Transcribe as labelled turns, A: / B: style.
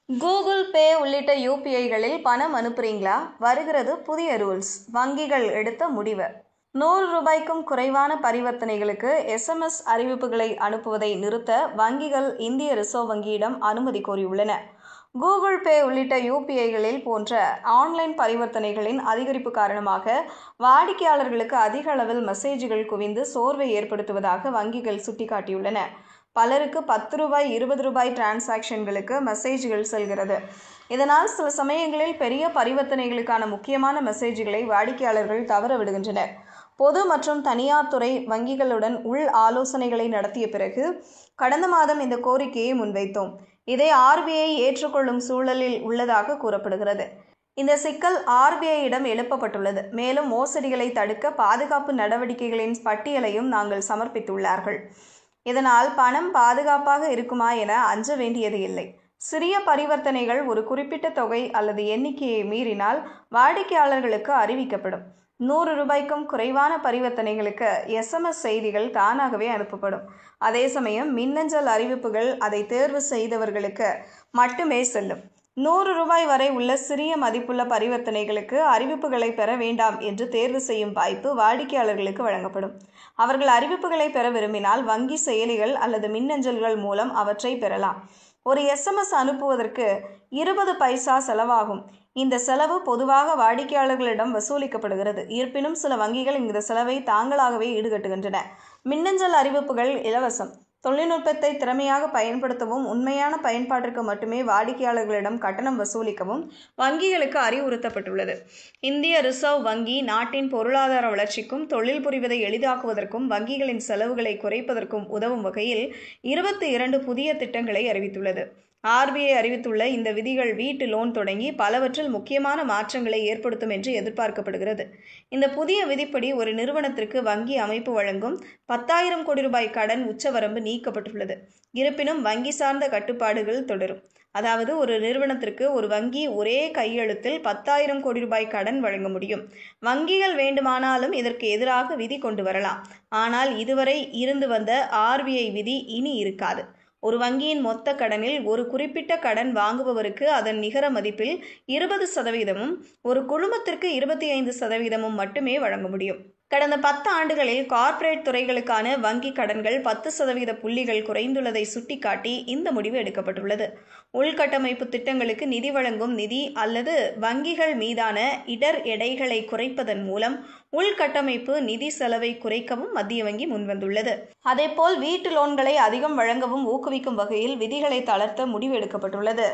A: Google Pay உள்ளிட்ட யூபிஐகளில் பணம் அனுப்புறீங்களா? வருகிறது புதிய ரூல்ஸ். வங்கிகள் எடுத்த முடிவு. 100 ரூபாய்க்கும் குறைவான பரிவர்த்தனைகளுக்கு எஸ்எம்எஸ் அறிவிப்புகளை அனுப்புவதை நிறுத்த வங்கிகள் இந்திய ரிசர்வ் வங்கியிடம் அனுமதி கோரியுள்ளன. கூகுள் பே உள்ளிட்ட யூபிஐகளில் போன்ற ஆன்லைன் பரிவர்த்தனைகளின் அதிகரிப்பு காரணமாக வாடிக்கையாளர்களுக்கு அதிக அளவில் மெசேஜ்கள் குவிந்து சோர்வை ஏற்படுத்துவதாக வங்கிகள் சுட்டிக்காட்டியுள்ளன. பலருக்கு 10 ரூபாய் 20 ரூபாய் டிரான்சாக்ஷன்களுக்கு மெசேஜ்கள் செல்கிறது. இதனால் சில சமயங்களில் பெரிய பரிவர்த்தனைகளுக்கான முக்கியமான மெசேஜ்களை வாடிக்கையாளர்கள் தவற விடுகின்றனர். பொது மற்றும் தனியார் துறை வங்கிகளுடன் உள் ஆலோசனைகளை நடத்திய பிறகு கடந்த மாதம் இந்த கோரிக்கையை முன்வைத்தோம். இதை RBI ஏற்றுக்கொள்ளும் சூழலில் உள்ளதாக கூறப்படுகிறது. இந்த சிக்கல் RBI-இடம் எழுப்பப்பட்டுள்ளது. மேலும் மோசடிகளை தடுக்க பாதுகாப்பு நடவடிக்கைகளின் பட்டியலையும் நாங்கள் சமர்ப்பித்துள்ளார்கள். இதனால் பணம் பாதுகாப்பாக இருக்குமா என அஞ்ச வேண்டியது இல்லை. சிறிய பரிவர்த்தனைகள் ஒரு குறிப்பிட்ட தொகை அல்லது எண்ணிக்கையை மீறினால் வாடிக்கையாளர்களுக்கு அறிவிக்கப்படும். 100 ரூபாய்க்கும் குறைவான பரிவர்த்தனைகளுக்கு SMS செய்திகள் தானாகவே அனுப்பப்படும். அதே சமயம் மின்னஞ்சல் அறிவிப்புகள் அதை தேர்வு செய்தவர்களுக்கு மட்டுமே செல்லும். 100 ரூபாய் வரை உள்ள சிறிய மதிப்புள்ள பரிவர்த்தனைகளுக்கு அறிவிப்புகளை பெற வேண்டாம் என்று தேர்வு செய்யும் வாய்ப்பு வாடிக்கையாளர்களுக்கு வழங்கப்படும். அவர்கள் அறிவிப்புகளை பெற விரும்பினால் வங்கி செயலிகள் அல்லது மின்னஞ்சல்கள் மூலம் அவற்றை பெறலாம். ஒரு SMS அனுப்புவதற்கு 20 பைசா செலவாகும். இந்த செலவு பொதுவாக வாடிக்கையாளர்களிடம் வசூலிக்கப்படுகிறது. இருப்பினும் சில வங்கிகள் இந்த செலவை தாங்களாகவே ஈடுகட்டுகின்றன. மின்னஞ்சல் அறிவிப்புகள் இலவசம். தொழில்நுட்பத்தை திறமையாக பயன்படுத்தவும் உண்மையான பயன்பாட்டிற்கு மட்டுமே வாடிக்கையாளர்களிடம் கட்டணம் வசூலிக்கவும் வங்கிகளுக்கு அறிவுறுத்தப்பட்டுள்ளது. இந்திய ரிசர்வ் வங்கி நாட்டின் பொருளாதார வளர்ச்சிக்கும் தொழில் புரிவதை எளிதாக்குவதற்கும் வங்கிகளின் செலவுகளை குறைப்பதற்கும் உதவும் வகையில் 22 புதிய திட்டங்களை அறிவித்துள்ளது. RBI அறிவித்துள்ள இந்த விதிகள் வீட்டு லோன் தொடங்கி பலவற்றில் முக்கியமான மாற்றங்களை ஏற்படுத்தும் என்று எதிர்பார்க்கப்படுகிறது. இந்த புதிய விதிப்படி ஒரு நிறுவனத்திற்கு வங்கி அமைப்பு வழங்கும் 10,000 கோடி ரூபாய் கடன் உச்சவரம்பு நீக்கப்பட்டுள்ளது. இருப்பினும் வங்கி சார்ந்த கட்டுப்பாடுகள் தொடரும். அதாவது ஒரு நிறுவனத்திற்கு ஒரு வங்கி ஒரே கையெழுத்தில் 10,000 கோடி ரூபாய் கடன் வழங்க முடியும். வங்கிகள் வேண்டுமானாலும் இதற்கு எதிராக விதி கொண்டு வரலாம். ஆனால் இதுவரை இருந்து வந்த RBI விதி இனி இருக்காது. ஒரு வங்கியின் மொத்த கடனில் ஒரு குறிப்பிட்ட கடன் வாங்குபவருக்கு அதன் நிகர மதிப்பில் 20%, ஒரு குழுமத்திற்கு 25% மட்டுமே வழங்க முடியும். கடந்த 10 ஆண்டுகளில் கார்ப்பரேட் துறைகளுக்கான வங்கி கடன்கள் 10% புள்ளிகள் குறைந்துள்ளதை சுட்டிக்காட்டி இந்த முடிவு எடுக்கப்பட்டுள்ளது. உள்கட்டமைப்பு திட்டங்களுக்கு நிதி வழங்கும் நிதி அல்லது வங்கிகள் மீதான இடர் எடைகளை குறைப்பதன் மூலம் உள்கட்டமைப்பு நிதி செலவை குறைக்கவும் மத்திய வங்கி முன்வந்துள்ளது. அதேபோல் வீட்டு லோன்களை அதிகம் வழங்கவும் ஊக்குவிக்கும் வகையில் விதிகளை தளர்த்த முடிவு எடுக்கப்பட்டுள்ளது.